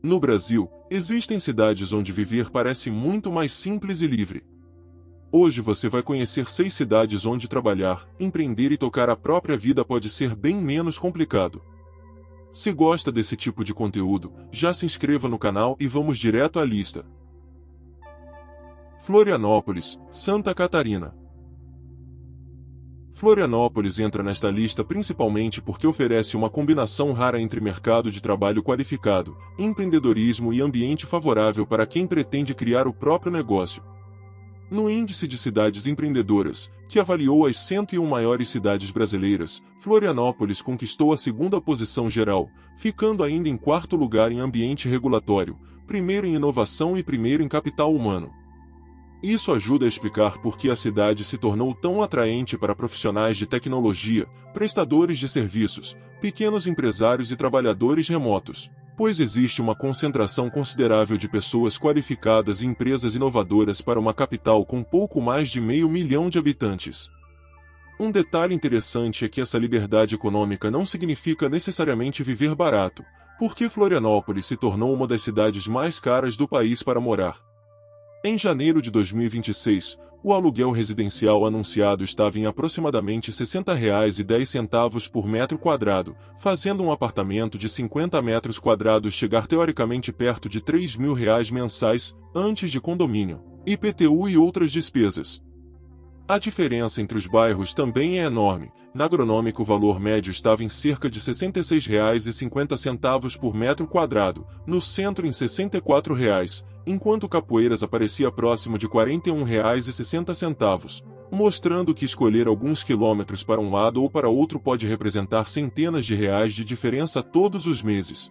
No Brasil, existem cidades onde viver parece muito mais simples e livre. Hoje você vai conhecer 6 cidades onde trabalhar, empreender e tocar a própria vida pode ser bem menos complicado. Se gosta desse tipo de conteúdo, já se inscreva no canal e vamos direto à lista. Florianópolis, Santa Catarina. Florianópolis entra nesta lista principalmente porque oferece uma combinação rara entre mercado de trabalho qualificado, empreendedorismo e ambiente favorável para quem pretende criar o próprio negócio. No Índice de Cidades Empreendedoras, que avaliou as 101 maiores cidades brasileiras, Florianópolis conquistou a 2ª posição geral, ficando ainda em 4º lugar em ambiente regulatório, 1º em inovação e 1º em capital humano. Isso ajuda a explicar por que a cidade se tornou tão atraente para profissionais de tecnologia, prestadores de serviços, pequenos empresários e trabalhadores remotos, pois existe uma concentração considerável de pessoas qualificadas e empresas inovadoras para uma capital com pouco mais de 500 mil de habitantes. Um detalhe interessante é que essa liberdade econômica não significa necessariamente viver barato, porque Florianópolis se tornou uma das cidades mais caras do país para morar. Em janeiro de 2026, o aluguel residencial anunciado estava em aproximadamente R$ 60,10 por metro quadrado, fazendo um apartamento de 50 metros quadrados chegar teoricamente perto de R$ 3.000 mensais, antes de condomínio, IPTU e outras despesas. A diferença entre os bairros também é enorme. Na Agronômica o valor médio estava em cerca de R$ 66,50 por metro quadrado, no centro em R$ 64, enquanto Capoeiras aparecia próximo de R$ 41,60, mostrando que escolher alguns quilômetros para um lado ou para outro pode representar centenas de reais de diferença todos os meses.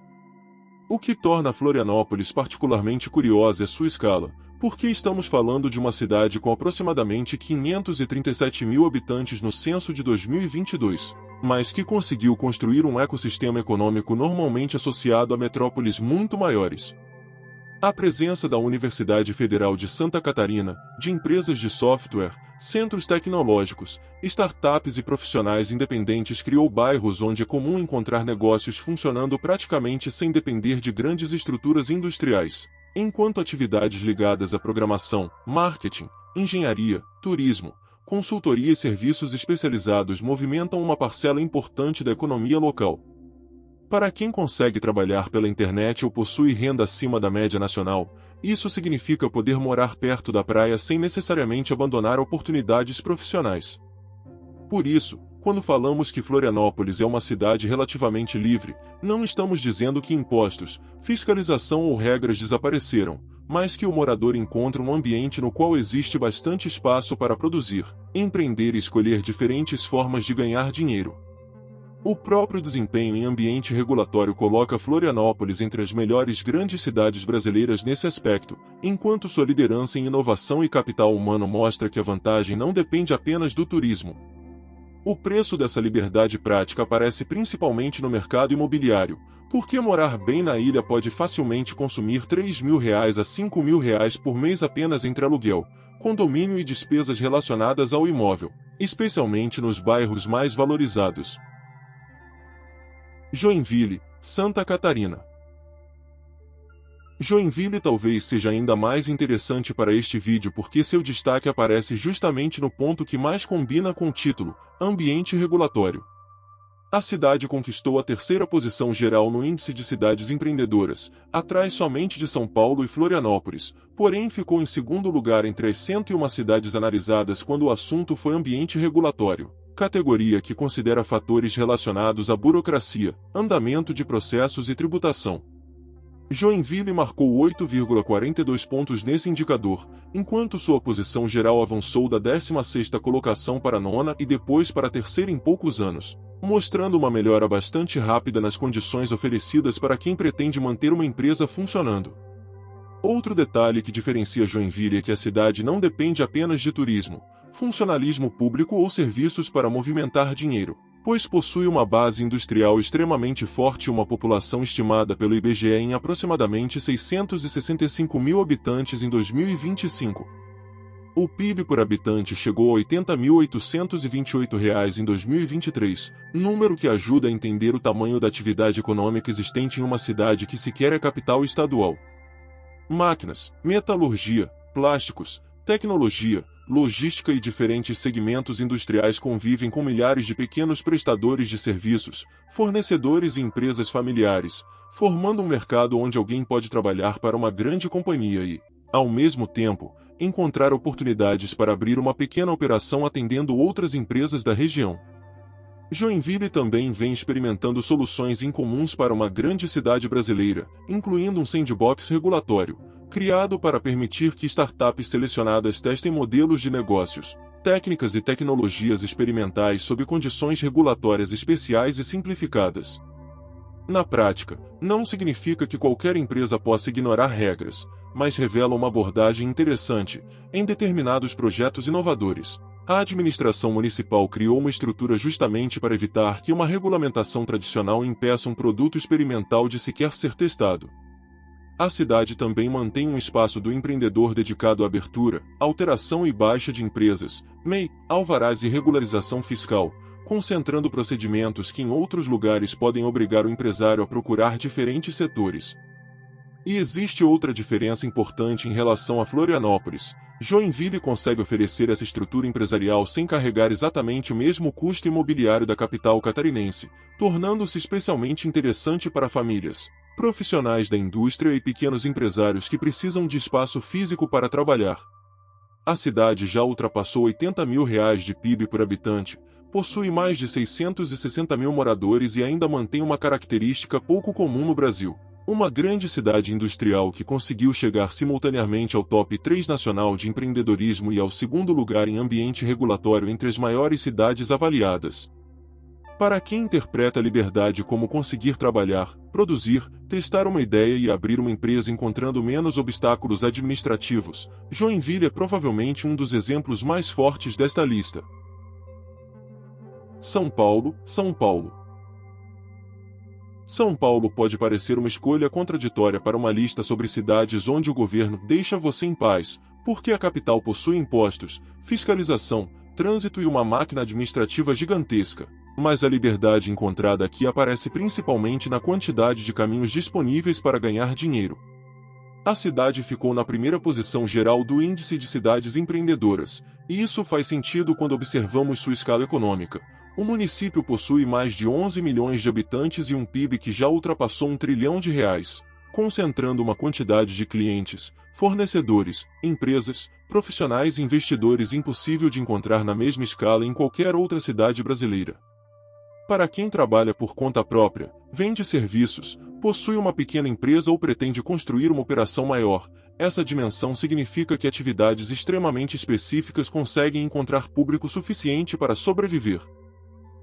O que torna Florianópolis particularmente curiosa é sua escala, porque estamos falando de uma cidade com aproximadamente 537 mil habitantes no censo de 2022, mas que conseguiu construir um ecossistema econômico normalmente associado a metrópoles muito maiores. A presença da Universidade Federal de Santa Catarina, de empresas de software, centros tecnológicos, startups e profissionais independentes criou bairros onde é comum encontrar negócios funcionando praticamente sem depender de grandes estruturas industriais, enquanto atividades ligadas à programação, marketing, engenharia, turismo, consultoria e serviços especializados movimentam uma parcela importante da economia local. Para quem consegue trabalhar pela internet ou possui renda acima da média nacional, isso significa poder morar perto da praia sem necessariamente abandonar oportunidades profissionais. Por isso, quando falamos que Florianópolis é uma cidade relativamente livre, não estamos dizendo que impostos, fiscalização ou regras desapareceram, mas que o morador encontra um ambiente no qual existe bastante espaço para produzir, empreender e escolher diferentes formas de ganhar dinheiro. O próprio desempenho em ambiente regulatório coloca Florianópolis entre as melhores grandes cidades brasileiras nesse aspecto, enquanto sua liderança em inovação e capital humano mostra que a vantagem não depende apenas do turismo. O preço dessa liberdade prática aparece principalmente no mercado imobiliário, porque morar bem na ilha pode facilmente consumir R$ 3.000 a R$ 5.000 por mês apenas entre aluguel, condomínio e despesas relacionadas ao imóvel, especialmente nos bairros mais valorizados. Joinville, Santa Catarina. Joinville talvez seja ainda mais interessante para este vídeo porque seu destaque aparece justamente no ponto que mais combina com o título, ambiente regulatório. A cidade conquistou a 3ª posição geral no Índice de Cidades Empreendedoras, atrás somente de São Paulo e Florianópolis, porém ficou em 2º lugar entre as 101 cidades analisadas quando o assunto foi ambiente regulatório, categoria que considera fatores relacionados à burocracia, andamento de processos e tributação. Joinville marcou 8,42 pontos nesse indicador, enquanto sua posição geral avançou da 16ª colocação para a 9ª e depois para a 3ª em poucos anos, mostrando uma melhora bastante rápida nas condições oferecidas para quem pretende manter uma empresa funcionando. Outro detalhe que diferencia Joinville é que a cidade não depende apenas de turismo, funcionalismo público ou serviços para movimentar dinheiro, pois possui uma base industrial extremamente forte e uma população estimada pelo IBGE em aproximadamente 665 mil habitantes em 2025. O PIB por habitante chegou a R$ 80.828 em 2023, número que ajuda a entender o tamanho da atividade econômica existente em uma cidade que sequer é capital estadual. Máquinas, metalurgia, plásticos, tecnologia, logística e diferentes segmentos industriais convivem com milhares de pequenos prestadores de serviços, fornecedores e empresas familiares, formando um mercado onde alguém pode trabalhar para uma grande companhia e, ao mesmo tempo, encontrar oportunidades para abrir uma pequena operação atendendo outras empresas da região. Joinville também vem experimentando soluções incomuns para uma grande cidade brasileira, incluindo um sandbox regulatório, criado para permitir que startups selecionadas testem modelos de negócios, técnicas e tecnologias experimentais sob condições regulatórias especiais e simplificadas. Na prática, não significa que qualquer empresa possa ignorar regras, mas revela uma abordagem interessante em determinados projetos inovadores. A administração municipal criou uma estrutura justamente para evitar que uma regulamentação tradicional impeça um produto experimental de sequer ser testado. A cidade também mantém um espaço do empreendedor dedicado à abertura, alteração e baixa de empresas, MEI, alvarás e regularização fiscal, concentrando procedimentos que em outros lugares podem obrigar o empresário a procurar diferentes setores. E existe outra diferença importante em relação a Florianópolis. Joinville consegue oferecer essa estrutura empresarial sem carregar exatamente o mesmo custo imobiliário da capital catarinense, tornando-se especialmente interessante para famílias, profissionais da indústria e pequenos empresários que precisam de espaço físico para trabalhar. A cidade já ultrapassou R$ 80 mil de PIB por habitante, possui mais de 660 mil moradores e ainda mantém uma característica pouco comum no Brasil. Uma grande cidade industrial que conseguiu chegar simultaneamente ao top 3 nacional de empreendedorismo e ao segundo lugar em ambiente regulatório entre as maiores cidades avaliadas. Para quem interpreta a liberdade como conseguir trabalhar, produzir, testar uma ideia e abrir uma empresa encontrando menos obstáculos administrativos, Joinville é provavelmente um dos exemplos mais fortes desta lista. São Paulo, São Paulo. São Paulo pode parecer uma escolha contraditória para uma lista sobre cidades onde o governo deixa você em paz, porque a capital possui impostos, fiscalização, trânsito e uma máquina administrativa gigantesca. Mas a liberdade encontrada aqui aparece principalmente na quantidade de caminhos disponíveis para ganhar dinheiro. A cidade ficou na primeira posição geral do Índice de Cidades Empreendedoras, e isso faz sentido quando observamos sua escala econômica. O município possui mais de 11 milhões de habitantes e um PIB que já ultrapassou R$ 1 trilhão, concentrando uma quantidade de clientes, fornecedores, empresas, profissionais e investidores impossível de encontrar na mesma escala em qualquer outra cidade brasileira. Para quem trabalha por conta própria, vende serviços, possui uma pequena empresa ou pretende construir uma operação maior, essa dimensão significa que atividades extremamente específicas conseguem encontrar público suficiente para sobreviver.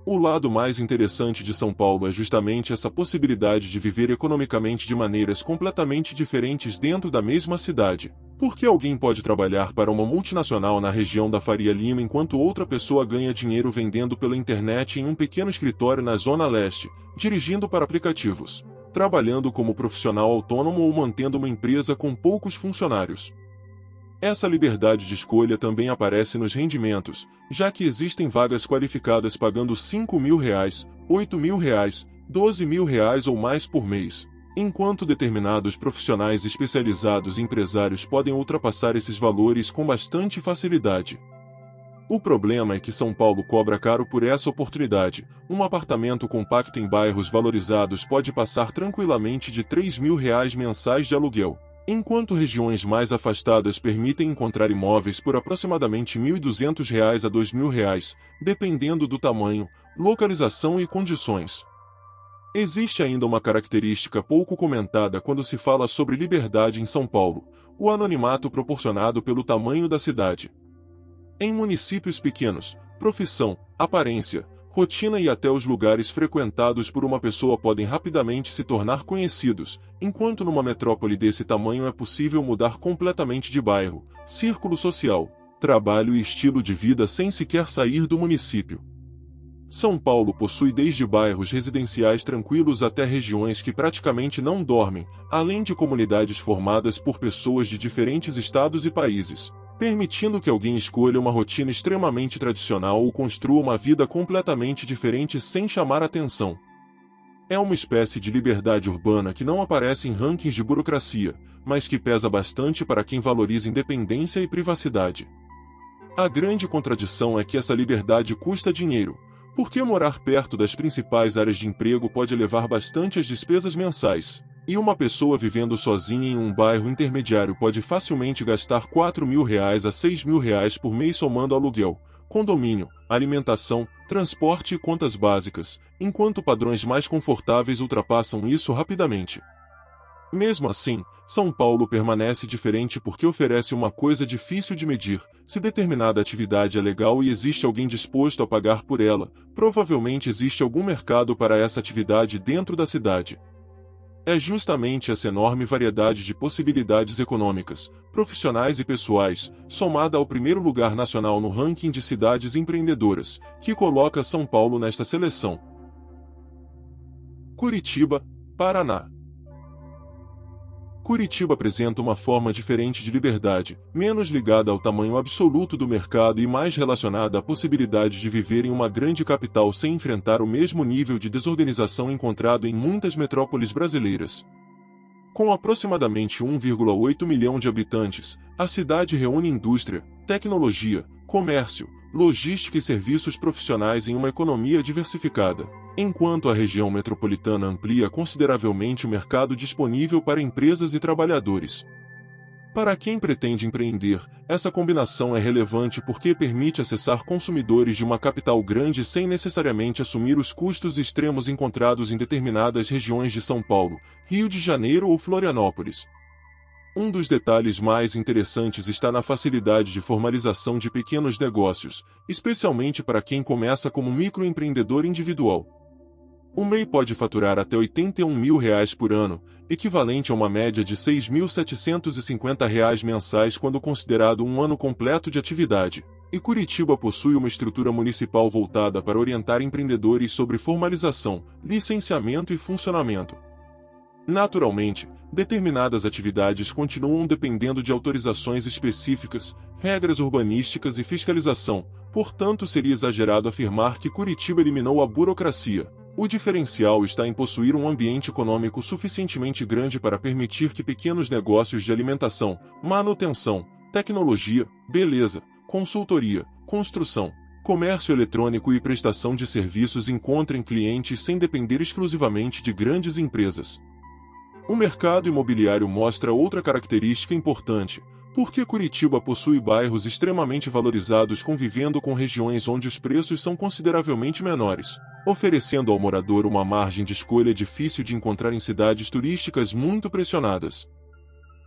O lado mais interessante de São Paulo é justamente essa possibilidade de viver economicamente de maneiras completamente diferentes dentro da mesma cidade. Porque alguém pode trabalhar para uma multinacional na região da Faria Lima enquanto outra pessoa ganha dinheiro vendendo pela internet em um pequeno escritório na Zona Leste, dirigindo para aplicativos, trabalhando como profissional autônomo ou mantendo uma empresa com poucos funcionários. Essa liberdade de escolha também aparece nos rendimentos, já que existem vagas qualificadas pagando R$ 5 mil, R$ 8 mil, R$ 12 mil ou mais por mês, enquanto determinados profissionais especializados e empresários podem ultrapassar esses valores com bastante facilidade. O problema é que São Paulo cobra caro por essa oportunidade. Um apartamento compacto em bairros valorizados pode passar tranquilamente de R$ 3 mil mensais de aluguel, enquanto regiões mais afastadas permitem encontrar imóveis por aproximadamente R$ 1.200 a R$ 2.000, dependendo do tamanho, localização e condições. Existe ainda uma característica pouco comentada quando se fala sobre liberdade em São Paulo: o anonimato proporcionado pelo tamanho da cidade. Em municípios pequenos, profissão, aparência, rotina e até os lugares frequentados por uma pessoa podem rapidamente se tornar conhecidos, enquanto numa metrópole desse tamanho é possível mudar completamente de bairro, círculo social, trabalho e estilo de vida sem sequer sair do município. São Paulo possui desde bairros residenciais tranquilos até regiões que praticamente não dormem, além de comunidades formadas por pessoas de diferentes estados e países. permitindo que alguém escolha uma rotina extremamente tradicional ou construa uma vida completamente diferente sem chamar atenção. É uma espécie de liberdade urbana que não aparece em rankings de burocracia, mas que pesa bastante para quem valoriza independência e privacidade. A grande contradição é que essa liberdade custa dinheiro, porque morar perto das principais áreas de emprego pode elevar bastante as despesas mensais, e uma pessoa vivendo sozinha em um bairro intermediário pode facilmente gastar R$ 4.000 a R$ 6.000 por mês somando aluguel, condomínio, alimentação, transporte e contas básicas, enquanto padrões mais confortáveis ultrapassam isso rapidamente. Mesmo assim, São Paulo permanece diferente porque oferece uma coisa difícil de medir: se determinada atividade é legal e existe alguém disposto a pagar por ela, provavelmente existe algum mercado para essa atividade dentro da cidade. É justamente essa enorme variedade de possibilidades econômicas, profissionais e pessoais, somada ao primeiro lugar nacional no ranking de cidades empreendedoras, que coloca São Paulo nesta seleção. Curitiba, Paraná. Curitiba apresenta uma forma diferente de liberdade, menos ligada ao tamanho absoluto do mercado e mais relacionada à possibilidade de viver em uma grande capital sem enfrentar o mesmo nível de desorganização encontrado em muitas metrópoles brasileiras. Com aproximadamente 1,8 milhão de habitantes, a cidade reúne indústria, tecnologia, comércio, logística e serviços profissionais em uma economia diversificada, enquanto a região metropolitana amplia consideravelmente o mercado disponível para empresas e trabalhadores. Para quem pretende empreender, essa combinação é relevante porque permite acessar consumidores de uma capital grande sem necessariamente assumir os custos extremos encontrados em determinadas regiões de São Paulo, Rio de Janeiro ou Florianópolis. Um dos detalhes mais interessantes está na facilidade de formalização de pequenos negócios, especialmente para quem começa como microempreendedor individual. O MEI pode faturar até R$ 81.000 por ano, equivalente a uma média de R$ 6.750 mensais quando considerado um ano completo de atividade, e Curitiba possui uma estrutura municipal voltada para orientar empreendedores sobre formalização, licenciamento e funcionamento. Naturalmente, determinadas atividades continuam dependendo de autorizações específicas, regras urbanísticas e fiscalização, portanto seria exagerado afirmar que Curitiba eliminou a burocracia. O diferencial está em possuir um ambiente econômico suficientemente grande para permitir que pequenos negócios de alimentação, manutenção, tecnologia, beleza, consultoria, construção, comércio eletrônico e prestação de serviços encontrem clientes sem depender exclusivamente de grandes empresas. O mercado imobiliário mostra outra característica importante, porque Curitiba possui bairros extremamente valorizados convivendo com regiões onde os preços são consideravelmente menores, oferecendo ao morador uma margem de escolha difícil de encontrar em cidades turísticas muito pressionadas.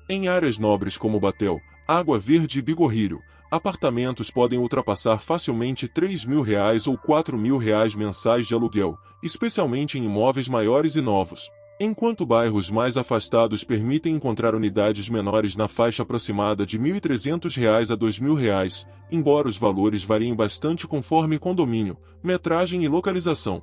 Em áreas nobres como Batel, Água Verde e Bigorrilho, apartamentos podem ultrapassar facilmente R$ 3.000 ou R$ 4.000 mensais de aluguel, especialmente em imóveis maiores e novos. Enquanto bairros mais afastados permitem encontrar unidades menores na faixa aproximada de R$ 1.300 a R$ 2.000, embora os valores variem bastante conforme condomínio, metragem e localização.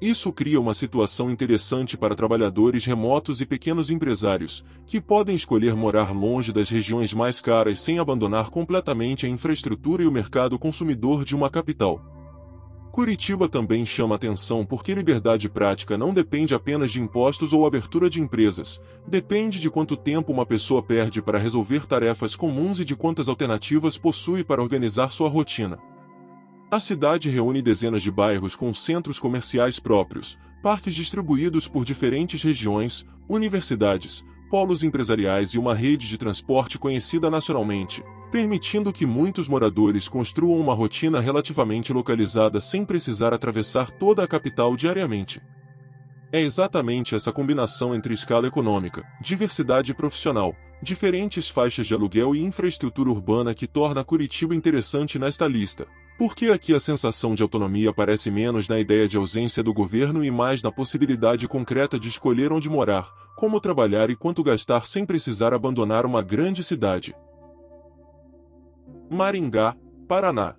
Isso cria uma situação interessante para trabalhadores remotos e pequenos empresários, que podem escolher morar longe das regiões mais caras sem abandonar completamente a infraestrutura e o mercado consumidor de uma capital. Curitiba também chama atenção porque liberdade prática não depende apenas de impostos ou abertura de empresas, depende de quanto tempo uma pessoa perde para resolver tarefas comuns e de quantas alternativas possui para organizar sua rotina. A cidade reúne dezenas de bairros com centros comerciais próprios, parques distribuídos por diferentes regiões, universidades, polos empresariais e uma rede de transporte conhecida nacionalmente, permitindo que muitos moradores construam uma rotina relativamente localizada sem precisar atravessar toda a capital diariamente. É exatamente essa combinação entre escala econômica, diversidade profissional, diferentes faixas de aluguel e infraestrutura urbana que torna Curitiba interessante nesta lista. Porque aqui a sensação de autonomia aparece menos na ideia de ausência do governo e mais na possibilidade concreta de escolher onde morar, como trabalhar e quanto gastar sem precisar abandonar uma grande cidade. Maringá, Paraná.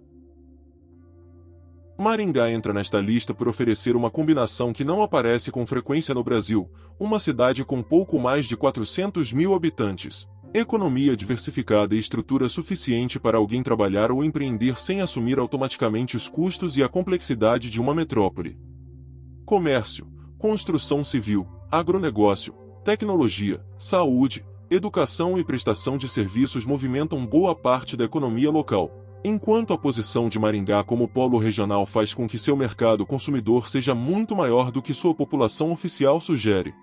Maringá entra nesta lista por oferecer uma combinação que não aparece com frequência no Brasil, uma cidade com pouco mais de 400.000 habitantes, Economia diversificada e estrutura suficiente para alguém trabalhar ou empreender sem assumir automaticamente os custos e a complexidade de uma metrópole. Comércio, construção civil, agronegócio, tecnologia, saúde, educação e prestação de serviços movimentam boa parte da economia local, enquanto a posição de Maringá como polo regional faz com que seu mercado consumidor seja muito maior do que sua população oficial sugere.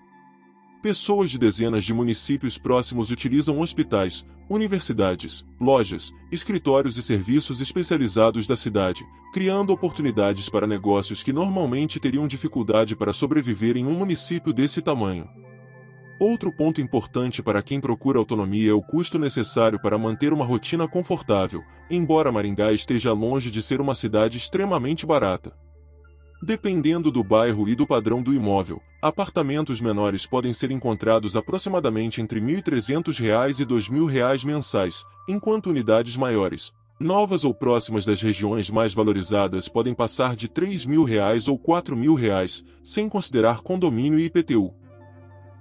Pessoas de dezenas de municípios próximos utilizam hospitais, universidades, lojas, escritórios e serviços especializados da cidade, criando oportunidades para negócios que normalmente teriam dificuldade para sobreviver em um município desse tamanho. Outro ponto importante para quem procura autonomia é o custo necessário para manter uma rotina confortável, embora Maringá esteja longe de ser uma cidade extremamente barata. Dependendo do bairro e do padrão do imóvel, apartamentos menores podem ser encontrados aproximadamente entre R$ 1.300 e R$ 2.000 mensais, enquanto unidades maiores, novas ou próximas das regiões mais valorizadas podem passar de R$ 3.000 ou R$ 4.000, sem considerar condomínio e IPTU.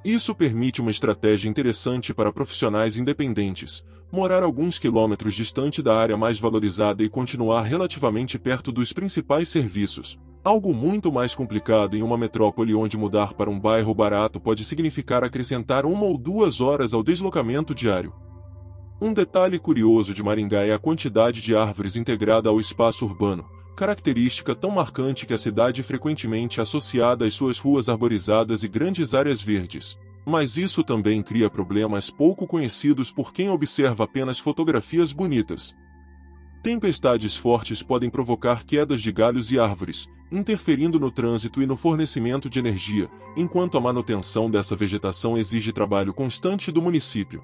Isso permite uma estratégia interessante para profissionais independentes, morar alguns quilômetros distante da área mais valorizada e continuar relativamente perto dos principais serviços. Algo muito mais complicado em uma metrópole onde mudar para um bairro barato pode significar acrescentar 1 ou 2 horas ao deslocamento diário. Um detalhe curioso de Maringá é a quantidade de árvores integrada ao espaço urbano, característica tão marcante que a cidade é frequentemente associada às suas ruas arborizadas e grandes áreas verdes. Mas isso também cria problemas pouco conhecidos por quem observa apenas fotografias bonitas. Tempestades fortes podem provocar quedas de galhos e árvores, interferindo no trânsito e no fornecimento de energia, enquanto a manutenção dessa vegetação exige trabalho constante do município.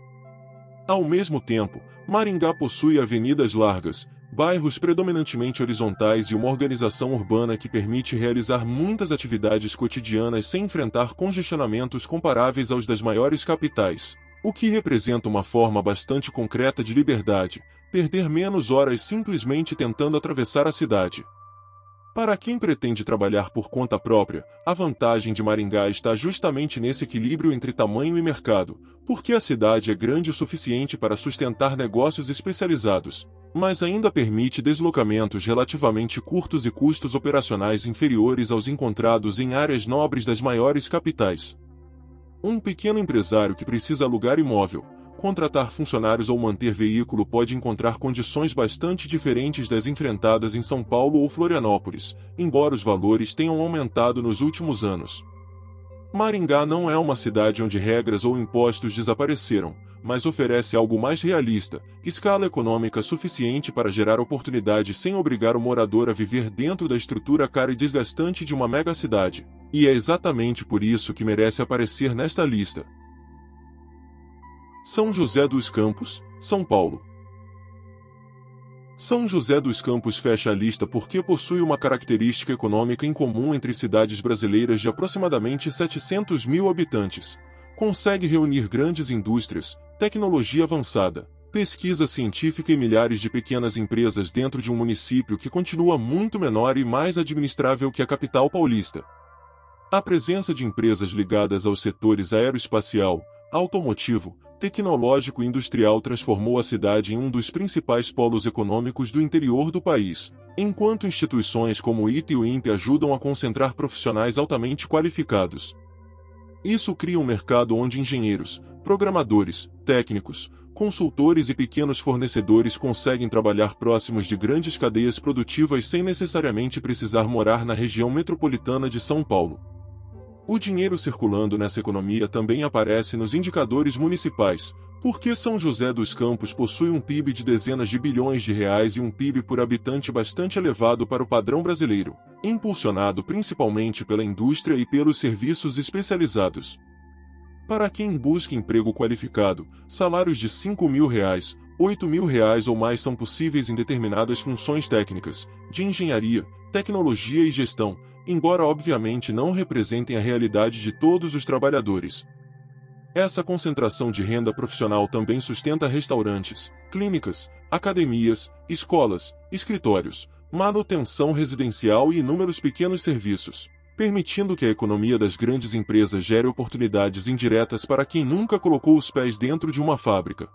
Ao mesmo tempo, Maringá possui avenidas largas, bairros predominantemente horizontais e uma organização urbana que permite realizar muitas atividades cotidianas sem enfrentar congestionamentos comparáveis aos das maiores capitais, o que representa uma forma bastante concreta de liberdade, perder menos horas simplesmente tentando atravessar a cidade. Para quem pretende trabalhar por conta própria, a vantagem de Maringá está justamente nesse equilíbrio entre tamanho e mercado, porque a cidade é grande o suficiente para sustentar negócios especializados, mas ainda permite deslocamentos relativamente curtos e custos operacionais inferiores aos encontrados em áreas nobres das maiores capitais. Um pequeno empresário que precisa alugar imóvel, contratar funcionários ou manter veículo pode encontrar condições bastante diferentes das enfrentadas em São Paulo ou Florianópolis, embora os valores tenham aumentado nos últimos anos. Maringá não é uma cidade onde regras ou impostos desapareceram, mas oferece algo mais realista, escala econômica suficiente para gerar oportunidade sem obrigar o morador a viver dentro da estrutura cara e desgastante de uma megacidade. E é exatamente por isso que merece aparecer nesta lista. São José dos Campos, São Paulo. São José dos Campos fecha a lista porque possui uma característica econômica incomum entre cidades brasileiras de aproximadamente 700 mil habitantes. Consegue reunir grandes indústrias, tecnologia avançada, pesquisa científica e milhares de pequenas empresas dentro de um município que continua muito menor e mais administrável que a capital paulista. A presença de empresas ligadas aos setores aeroespacial, automotivo, tecnológico e industrial transformou a cidade em um dos principais polos econômicos do interior do país, enquanto instituições como o ITA e o INPE ajudam a concentrar profissionais altamente qualificados. Isso cria um mercado onde engenheiros, programadores, técnicos, consultores e pequenos fornecedores conseguem trabalhar próximos de grandes cadeias produtivas sem necessariamente precisar morar na região metropolitana de São Paulo. O dinheiro circulando nessa economia também aparece nos indicadores municipais, porque São José dos Campos possui um PIB de dezenas de bilhões de reais e um PIB por habitante bastante elevado para o padrão brasileiro, impulsionado principalmente pela indústria e pelos serviços especializados. Para quem busca emprego qualificado, salários de R$ 5.000, R$ 8.000 ou mais são possíveis em determinadas funções técnicas, de engenharia, tecnologia e gestão, embora obviamente não representem a realidade de todos os trabalhadores. Essa concentração de renda profissional também sustenta restaurantes, clínicas, academias, escolas, escritórios, manutenção residencial e inúmeros pequenos serviços, permitindo que a economia das grandes empresas gere oportunidades indiretas para quem nunca colocou os pés dentro de uma fábrica.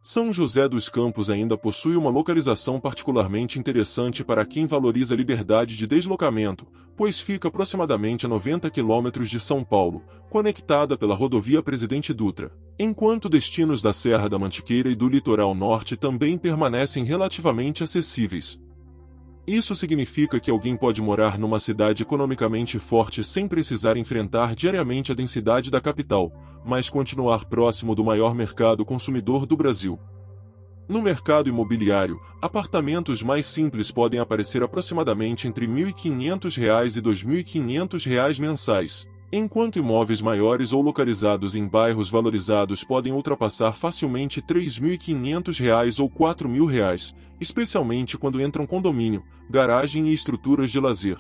São José dos Campos ainda possui uma localização particularmente interessante para quem valoriza a liberdade de deslocamento, pois fica aproximadamente a 90 quilômetros de São Paulo, conectada pela rodovia Presidente Dutra, enquanto destinos da Serra da Mantiqueira e do Litoral Norte também permanecem relativamente acessíveis. Isso significa que alguém pode morar numa cidade economicamente forte sem precisar enfrentar diariamente a densidade da capital, mas continuar próximo do maior mercado consumidor do Brasil. No mercado imobiliário, apartamentos mais simples podem aparecer aproximadamente entre R$ 1.500 e R$ 2.500 mensais, enquanto imóveis maiores ou localizados em bairros valorizados podem ultrapassar facilmente R$ 3.500 ou R$ 4.000, especialmente quando entram condomínio, garagem e estruturas de lazer.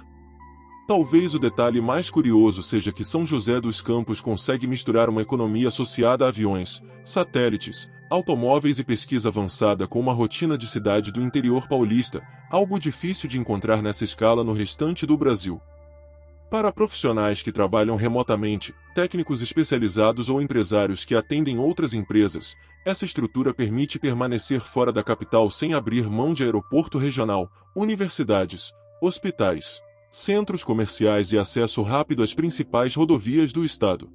Talvez o detalhe mais curioso seja que São José dos Campos consegue misturar uma economia associada a aviões, satélites, automóveis e pesquisa avançada com uma rotina de cidade do interior paulista, algo difícil de encontrar nessa escala no restante do Brasil. Para profissionais que trabalham remotamente, técnicos especializados ou empresários que atendem outras empresas, essa estrutura permite permanecer fora da capital sem abrir mão de aeroporto regional, universidades, hospitais, centros comerciais e acesso rápido às principais rodovias do estado.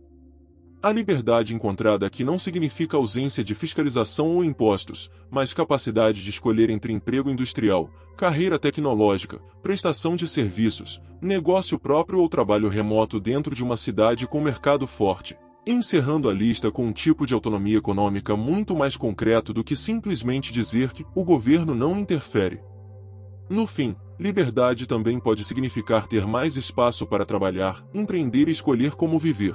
A liberdade encontrada aqui não significa ausência de fiscalização ou impostos, mas capacidade de escolher entre emprego industrial, carreira tecnológica, prestação de serviços, negócio próprio ou trabalho remoto dentro de uma cidade com mercado forte, encerrando a lista com um tipo de autonomia econômica muito mais concreto do que simplesmente dizer que o governo não interfere. No fim, liberdade também pode significar ter mais espaço para trabalhar, empreender e escolher como viver.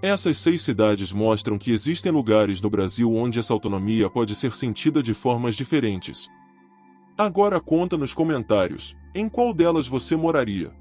Essas 6 cidades mostram que existem lugares no Brasil onde essa autonomia pode ser sentida de formas diferentes. Agora conta nos comentários, em qual delas você moraria?